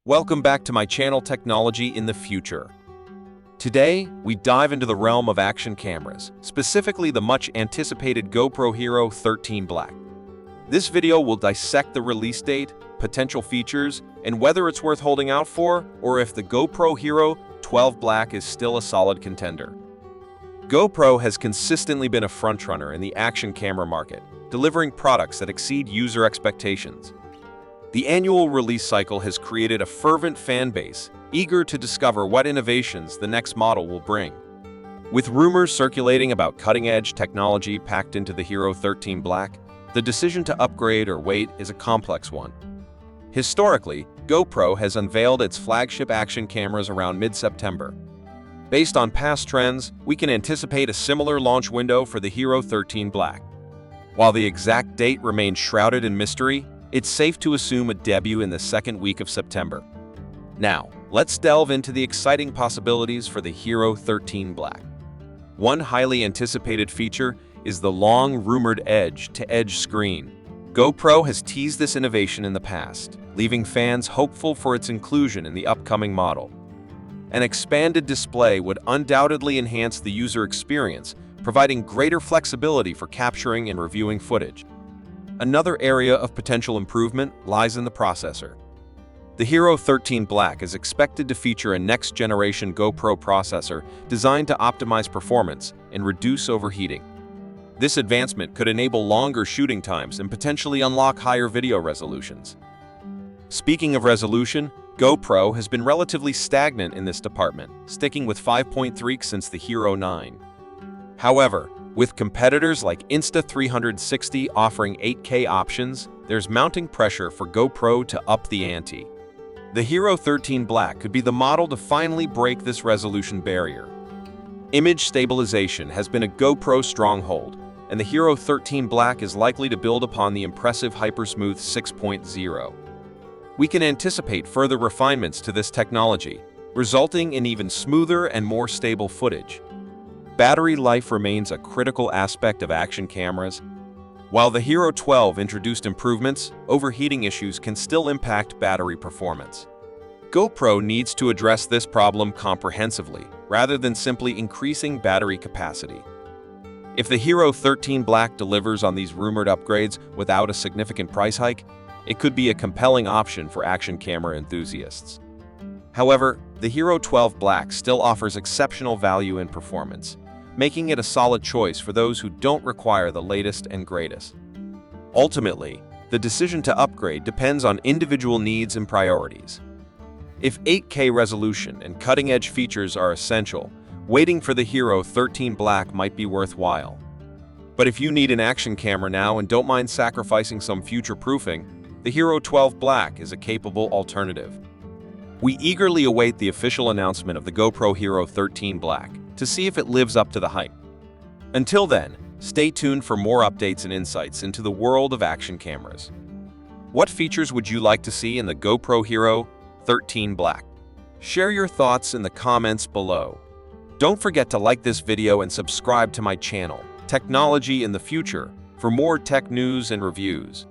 Welcome back to my channel, Technology in the Future. Today, we dive into the realm of action cameras, specifically the much-anticipated GoPro Hero 13 Black. This video will dissect the release date, potential features, and whether it's worth holding out for, or if the GoPro Hero 12 Black is still a solid contender. GoPro has consistently been a frontrunner in the action camera market, delivering products that exceed user expectations. The annual release cycle has created a fervent fan base, eager to discover what innovations the next model will bring. With rumors circulating about cutting-edge technology packed into the Hero 13 Black, the decision to upgrade or wait is a complex one. Historically, GoPro has unveiled its flagship action cameras around mid-September. Based on past trends, we can anticipate a similar launch window for the Hero 13 Black. While the exact date remains shrouded in mystery, it's safe to assume a debut in the second week of September. Now, let's delve into the exciting possibilities for the Hero 13 Black. One highly anticipated feature is the long-rumored edge-to-edge screen. GoPro has teased this innovation in the past, leaving fans hopeful for its inclusion in the upcoming model. An expanded display would undoubtedly enhance the user experience, providing greater flexibility for capturing and reviewing footage. Another area of potential improvement lies in the processor. The Hero 13 Black is expected to feature a next-generation GoPro processor designed to optimize performance and reduce overheating. This advancement could enable longer shooting times and potentially unlock higher video resolutions. Speaking of resolution, GoPro has been relatively stagnant in this department, sticking with 5.3 since the Hero 9. However, with competitors like Insta360 offering 8K options, there's mounting pressure for GoPro to up the ante. The Hero 13 Black could be the model to finally break this resolution barrier. Image stabilization has been a GoPro stronghold, and the Hero 13 Black is likely to build upon the impressive HyperSmooth 6.0. We can anticipate further refinements to this technology, resulting in even smoother and more stable footage. Battery life remains a critical aspect of action cameras. While the Hero 12 introduced improvements, overheating issues can still impact battery performance. GoPro needs to address this problem comprehensively, rather than simply increasing battery capacity. If the Hero 13 Black delivers on these rumored upgrades without a significant price hike, it could be a compelling option for action camera enthusiasts. However, the Hero 12 Black still offers exceptional value and performance, making it a solid choice for those who don't require the latest and greatest. Ultimately, the decision to upgrade depends on individual needs and priorities. If 8K resolution and cutting-edge features are essential, waiting for the Hero 13 Black might be worthwhile. But if you need an action camera now and don't mind sacrificing some future proofing, the Hero 12 Black is a capable alternative. We eagerly await the official announcement of the GoPro Hero 13 Black to see if it lives up to the hype. Until then, stay tuned for more updates and insights into the world of action cameras. What features would you like to see in the GoPro Hero 13 Black? Share your thoughts in the comments below. Don't forget to like this video and subscribe to my channel, Technology in the Future, for more tech news and reviews.